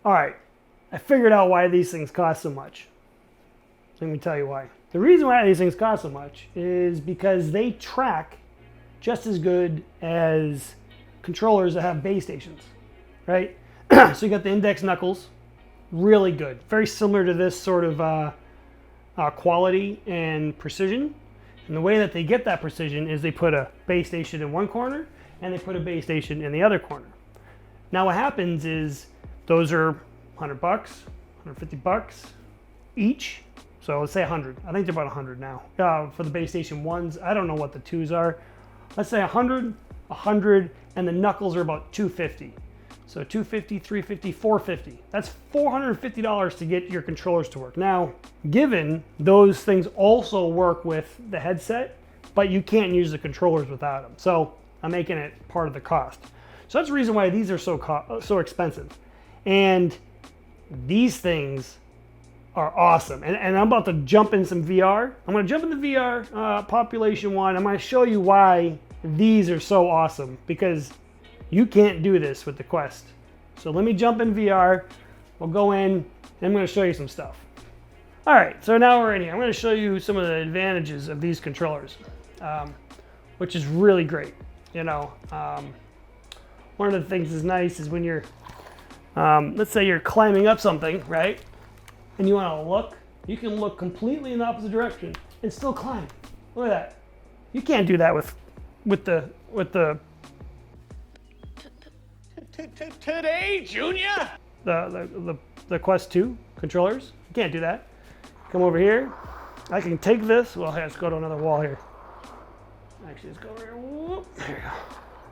All right, I figured out why these things cost so much. Let me tell you why. The reason why these things cost so much is because they track just as good as controllers that have base stations, right? So you got the index knuckles, really good. Very similar to this sort of quality and precision. And the way that they get that precision is they put a base station in one corner and they put a base station in the other corner. Now what happens is those are $100, $150 each. So let's say 100. I think they're about 100 now for the base station ones. I don't know what the twos are. Let's say 100, 100, and the knuckles are about 250. So 250, 350, 450. That's $450 to get your controllers to work. Now, given those things also work with the headset, but you can't use the controllers without them. So I'm making it part of the cost. So that's the reason why these are so expensive. And these things are awesome. And I'm about to jump in some VR. I'm going to jump into VR, Population 1. I'm going to show you why these are so awesome, because you can't do this with the Quest. So let me jump in VR. We'll go in and I'm going to show you some stuff. All right, so now we're in here. I'm going to show you some of the advantages of these controllers, which is really great. You know, one of the things that's nice is when you're, let's say you're climbing up something, right? And you want to look, you can look completely in the opposite direction and still climb. Look at that. You can't do that with the Today, Junior? the Quest 2 controllers. You can't do that. Come over here. I can take this. Well, let's go to another wall here. Actually, let's go over here. Whoop. There you go.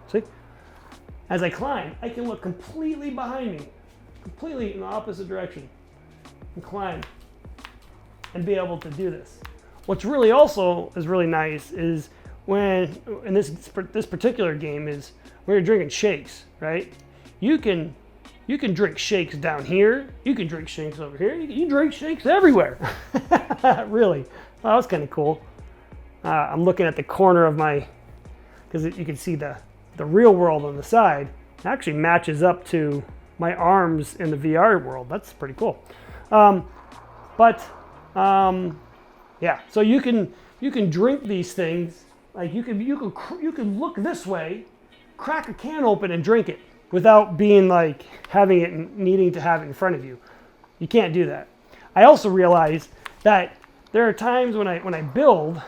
See? As I climb, I can look completely behind me, completely in the opposite direction, and climb and be able to do this. What's really also is really nice is when in this particular game is when you're drinking shakes, right? You can drink shakes down here. You can drink shakes over here. You drink shakes everywhere. Really, well, that's kind of cool. I'm looking at the corner of my, because you can see the real world on the side. It actually matches up to my arms in the VR world. That's pretty cool. Yeah, so you can drink these things. Like you can look this way, crack a can open and drink it without being like having it and needing to have it in front of you. You can't do that. I also realize that there are times when I build,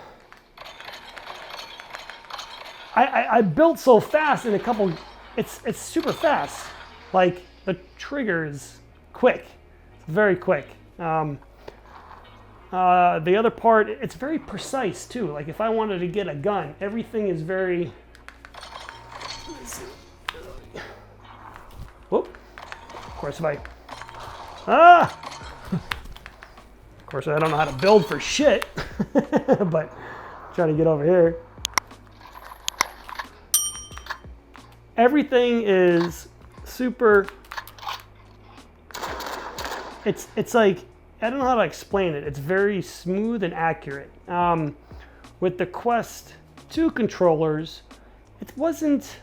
I built so fast in a couple. It's super fast. Like the trigger is quick. It's very quick. The other part, it's very precise too. Like if I wanted to get a gun, everything is very. Whoop. Of course, if I. Of course, I don't know how to build for shit, but trying to get over here. Everything is super. It's like, I don't know how to explain it. It's very smooth and accurate. With the Quest 2 controllers, it wasn't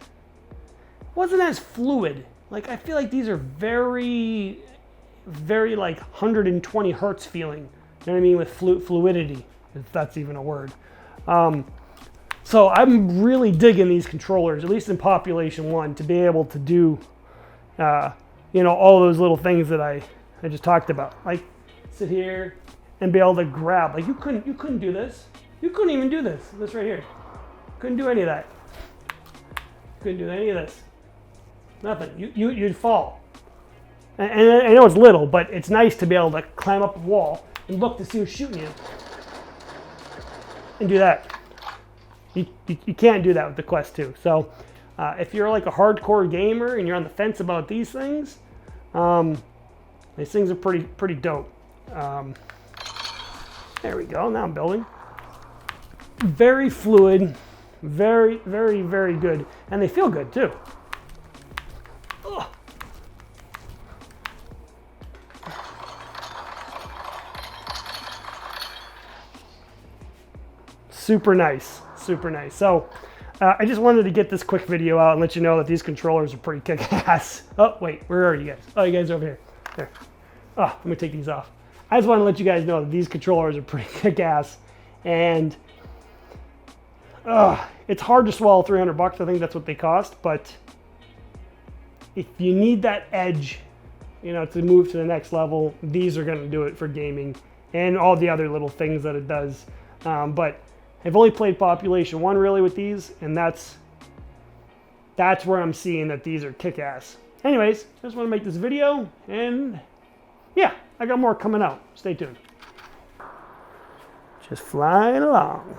as fluid. Like I feel like these are very, very like 120 hertz feeling. You know what I mean? With fluidity, if that's even a word. So I'm really digging these controllers, at least in Population 1, to be able to do, all those little things that I just talked about. Like sit here and be able to grab. Like you couldn't do this. You couldn't even do this. This right here. Couldn't do any of that. Couldn't do any of this. Nothing. You'd fall. And I know it's little, but it's nice to be able to climb up a wall and look to see who's shooting you. And do that. You can't do that with the Quest 2. So if you're like a hardcore gamer and you're on the fence about these things are pretty dope. There we go. Now I'm building. Very fluid. Very, very, very good. And they feel good too. Ugh. Super nice. Super nice. So I just wanted to get this quick video out and let you know that these controllers are pretty kick-ass. Oh, wait, where are you guys? Oh, you guys are over here. There. Oh, I'm gonna take these off. I just want to let you guys know that these controllers are pretty kick-ass, and it's hard to swallow 300 bucks. I think that's what they cost, but if you need that edge, you know, to move to the next level, these are gonna do it for gaming and all the other little things that it does. But I've only played Population 1 really with these, and that's where I'm seeing that these are kick-ass. Anyways, just want to make this video, and yeah, I got more coming out. Stay tuned. Just flying along.